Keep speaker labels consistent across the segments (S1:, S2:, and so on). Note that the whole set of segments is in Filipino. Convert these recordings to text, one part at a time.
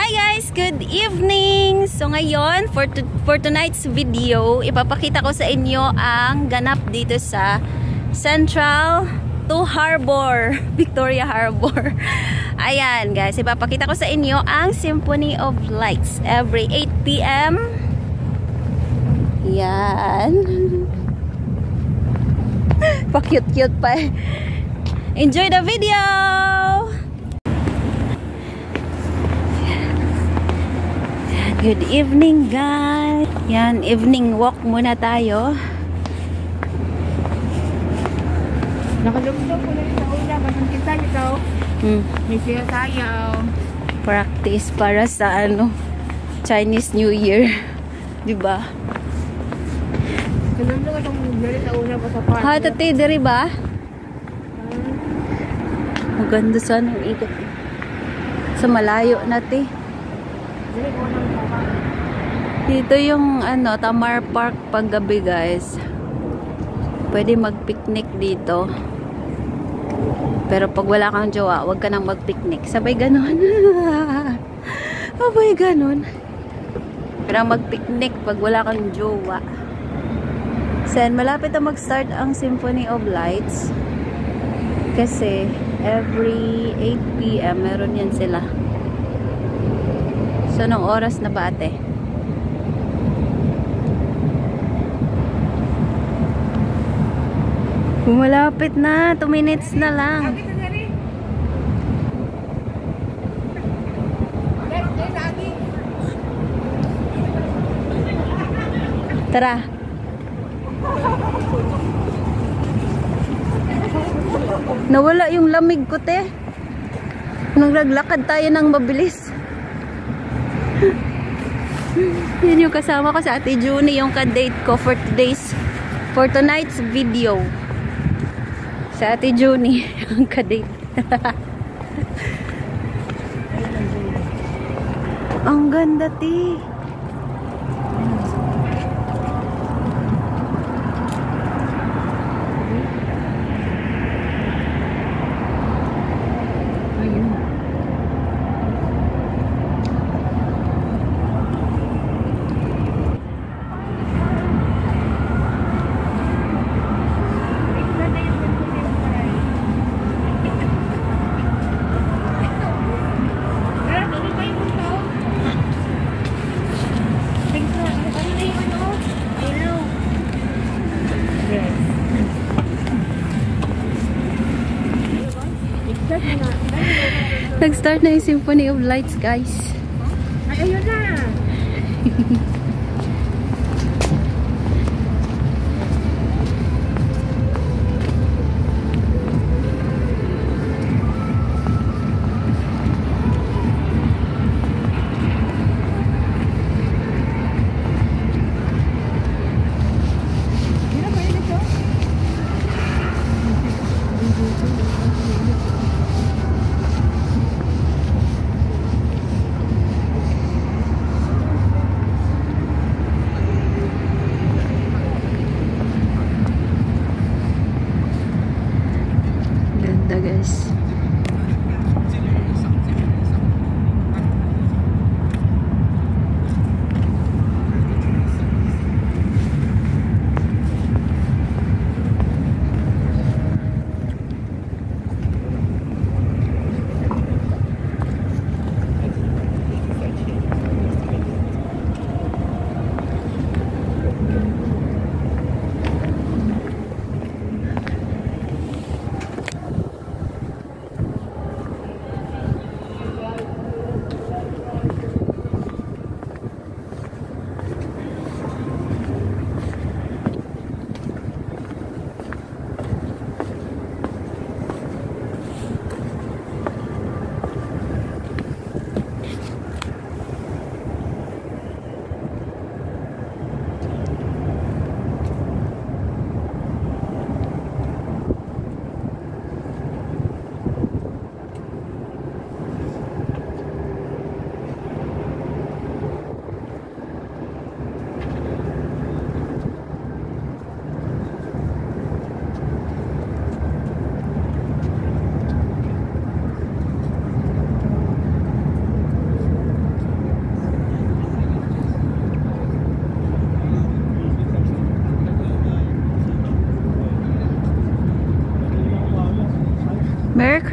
S1: Hi guys! Good evening! So ngayon, for tonight's video, ipapakita ko sa inyo ang ganap dito sa Central to Harbor, Victoria Harbor. Ayan guys, ipapakita ko sa inyo ang Symphony of Lights every 8 PM. Yan. Pa-cute-cute pa. Enjoy the video! Good evening guys. Yan, evening walk muna tayo.
S2: Nakalugtog ko na rin sa una. Basang kita ikaw. May siya sayaw.
S1: Practice para sa Chinese New Year. Diba?
S2: Nakalugtog ko na rin sa una pa sa park.
S1: Ha, tati, diri ba? Maganda sana ang ikot. Sa malayo natin. Dito yung Tamar Park paggabi guys. Pwede mag-picnic dito. Pero pag wala kang jowa, wag ka nang mag-picnic. Sabay ganon. Sabay ganon. Pero mag-picnic pag wala kang jowa. Sen, malapit na mag-start ang Symphony of Lights. Kasi every 8 PM meron yan sila. So, anong oras na ba ate? Malapit na. 2 minutes na lang. Tara. Nawala yung lamig ko, te. Nung naglakad tayo ng mabilis. Yan yung kasama ko sa Ate Junie, yung ka-date ko for tonight's video. Sa Ate Junie, yung ka-date. Ang ganda, ti. Nag-start na yung Symphony of Lights, guys.
S2: Ay, ayun na!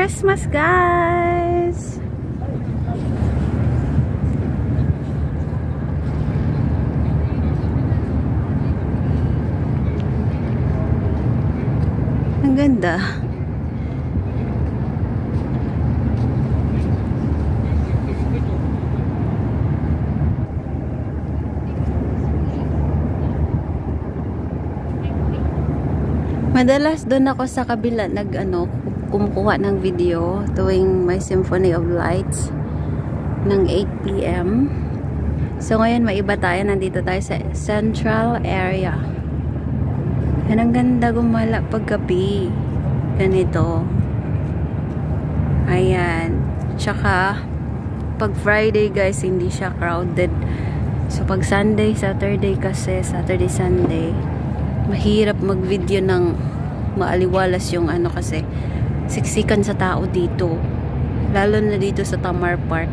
S1: Christmas, guys! Ang ganda. Madalas doon ako sa kabila kumukuha ng video tuwing may Symphony of Lights ng 8 PM. So ngayon maiba tayo, nandito tayo sa Central area. Yan, ang ganda gumala paggabi. Ganito. Ayan. Tsaka pag Friday guys, hindi siya crowded. So pag Sunday, Saturday kasi, Saturday, Sunday, mahirap mag-video ng maaliwalas yung kasi siksikan sa tao dito. Lalo na dito sa Tamar Park.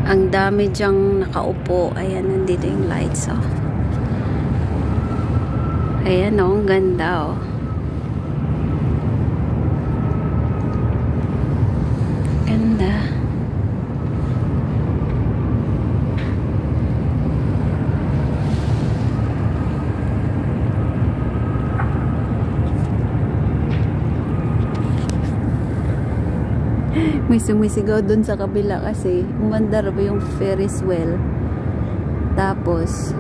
S1: Ang dami dyang nakaupo. Ayan, nandito yung lights, oh. Ayan, oh, ang ganda, oh. Ganda. May sumisigaw dun sa kabila kasi umandar ba yung Ferris wheel. Tapos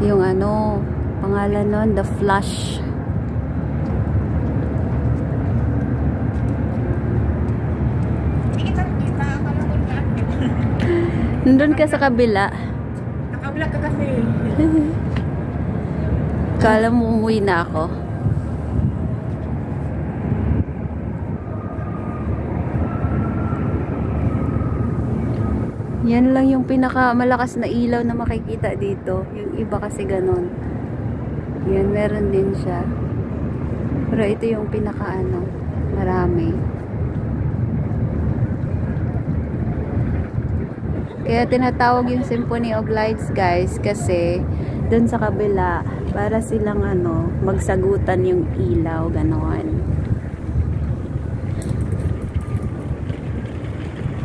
S1: yung pangalan nun, The Flash. Nandun ka sa kabila.
S2: Nakabla ka kasi.
S1: Kala mo umuwi na ako. Yan lang yung pinakamalakas na ilaw na makikita dito. Yung iba kasi ganon. Yan, meron din siya. Pero ito yung pinaka marami. Kaya tinatawag yung Symphony of Lights, guys, kasi dun sa kabila, para silang magsagutan yung ilaw, ganon.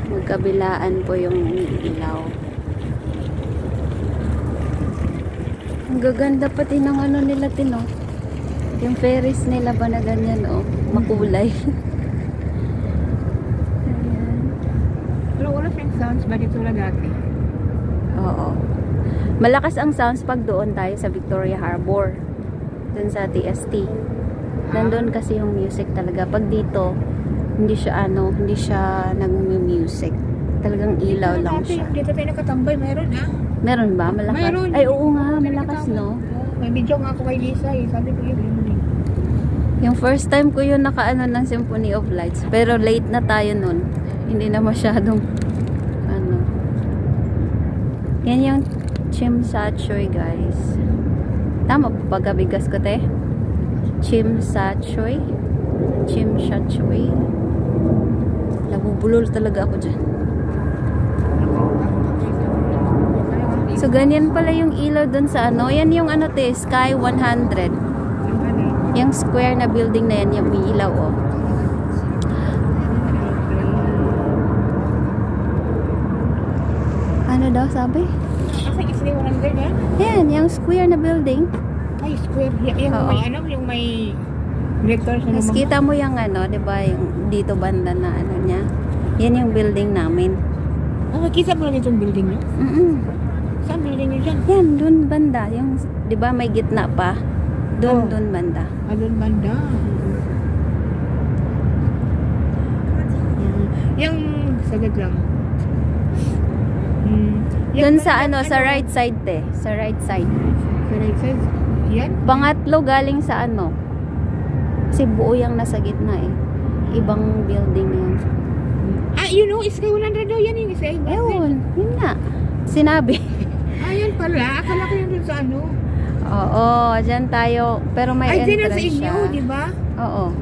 S1: Magkabilaan po yung ilaw. Ang gaganda pati ng nila, Tino. Yung Ferris nila ba na ganyan, oh, makulay.
S2: Pero wala siyang sounds ba dito na dati?
S1: Oo. Malakas ang sounds pag doon tayo sa Victoria Harbor. Doon sa TST. Nandun kasi yung music talaga. Pag dito, hindi siya nag-music. Talagang ilaw lang siya.
S2: Dito tayo nakatambay, meron
S1: Meron ba? Malakas?
S2: Meron.
S1: Ay, oo nga, malakas, no?
S2: May video nga ako kay Lisa, sabi ko yun.
S1: Yung first time ko yun ng Symphony of Lights. Pero late na tayo nun. Hindi na masyadong Yan yung Chim Sa Choy, guys. Tama po pagkabigas ko, te? Chim Sa Choy. Chim Sa Choy. Nabubulol talaga ako dyan. So, ganyan pala yung ilaw dun sa Yan yung te, Sky 100. Yung square na building na yan, yung may ilaw, oh. Ano daw sabi?
S2: Kasi Sky 100 yan?
S1: Yan, yung square na building.
S2: Ay, square. Yung may yung may director sa
S1: Mas kita mo yung diba, yung dito banda na niya. Yan yung building namin.
S2: Nakikita mo lang itong building niyo? Saan building niyo dyan?
S1: Yan, dun banda. Yung, diba may gitna pa? Dun banda.
S2: Dun banda. Yung, sagad lang.
S1: Dun sa sa right side, te. Sa right side.
S2: Sa right side? Yan?
S1: Pangatlo galing sa Kasi buo yung nasa gitna, eh. Ibang building yan.
S2: Sky 100 daw yan yung Sky 100.
S1: Ayun, yun nga. Sinabi.
S2: Yan pala. Akala ko yan dun sa
S1: Oo, dyan tayo. Pero may entrance siya.
S2: Sa inyo, di ba?
S1: Oo.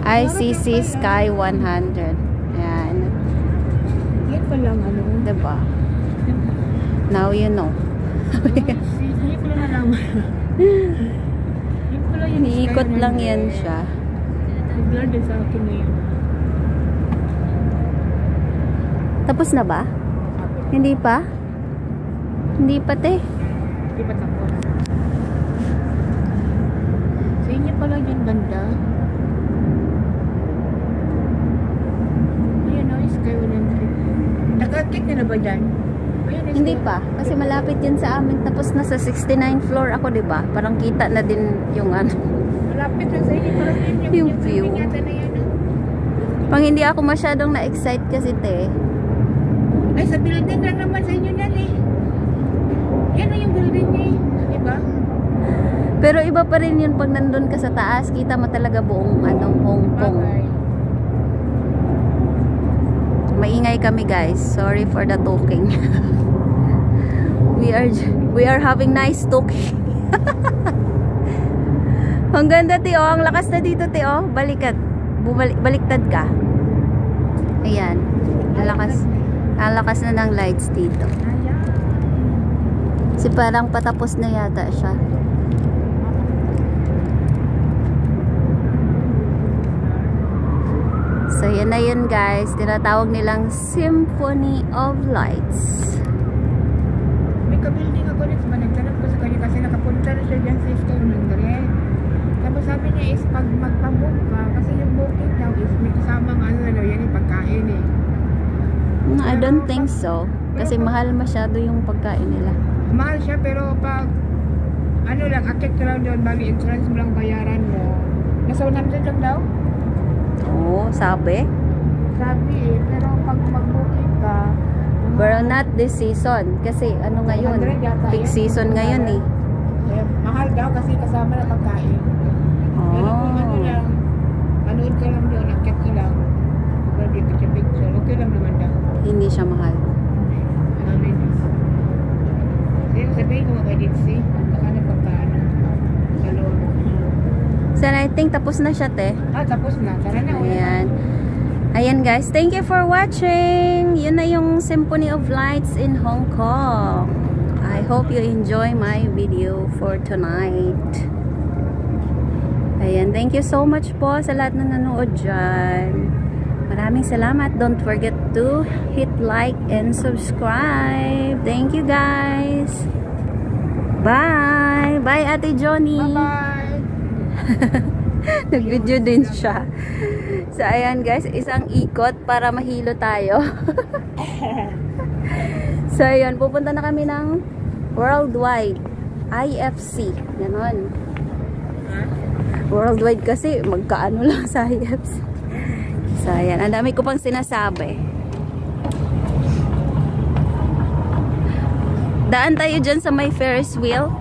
S1: ICC Sky 100. Ayan.
S2: Yan pala ang
S1: Diba? Now you know.
S2: Hindi ko na nalaman. pala yun.
S1: Iikot lang yan siya.
S2: Nag-blur din sa akin na yun.
S1: Tapos na ba? Hindi pa? Hindi pa, te.
S2: Hindi pa tapos. Sa inyo pala yung banda. Ayan o, Sky 100. Nakakit na ba dyan?
S1: Hindi pa. Kasi malapit yan sa amin. Tapos nasa 69th floor ako, diba? Parang kita na din yung ano.
S2: Malapit lang sa inyo. Parang yun
S1: yung view.
S2: Yata na yan.
S1: Pang hindi ako masyadong na-excite kasi, te.
S2: Ay, sa building lang naman sa inyo yan eh. Yan na yung building eh. Diba?
S1: Pero iba pa rin yun pag nandun ka sa taas. Kita mo talaga buong Hong Kong.
S2: Okay.
S1: Maingay kami, guys. Sorry for the talking. We are having nice talking. Ang ganda, Teo. Ang lakas na dito, Teo. Baliktad ka. Ayan. Ang lakas na ng lights dito. Kasi parang patapos na yata siya. So, yan na yun, guys. Tinatawag nilang Symphony of Lights.
S2: May ka-building ako next ba? Nagtanong ko sa kanya kasi nakapunta na siya dyan sa Sky 100. Tapos sabi niya is pag magpabook ka, kasi yung booking daw is may kasamang ano, yan yung pagkain eh.
S1: I don't think so. Kasi mahal masyado yung pagkain nila.
S2: Mahal siya pero pag ano lang, akit ka lang doon, bali insurance mo lang bayaran mo. Nasa 100 lang daw?
S1: Oo, sabi.
S2: Sabi eh, pero pag mag-booking ka,
S1: Pero not this season. Kasi ano ngayon?
S2: 100 yata
S1: Peak
S2: yan.
S1: season ngayon eh.
S2: Mahal daw kasi kasama na pagkain. Pero kung ano lang, manood ka lang doon, akit ka lang. Pero dito siya picture, okay lang naman daw.
S1: Hindi siya mahal.
S2: Sabihin ko kay Ditsy, baka na pagkaan.
S1: So I think tapos na siya, te.
S2: Tapos na. Tara na.
S1: Ayan. Ayan, guys. Thank you for watching. Yun na yung Symphony of Lights in Hong Kong. I hope you enjoy my video for tonight. Ayan. Thank you so much po sa lahat na nanood dyan. Maraming salamat. Don't forget to hit like and subscribe. Thank you, guys. Bye! Bye, Ate Johnny!
S2: Bye-bye!
S1: Nag-video din siya. So, ayan, guys. Isang ikot para mahilo tayo. So, ayan. Pupunta na kami ng Worldwide IFC. Ganon. Worldwide kasi magkaano lang sa IFC. So, ayan. Ang dami ko pang sinasabi. Daan tayo dyan sa may Ferris wheel.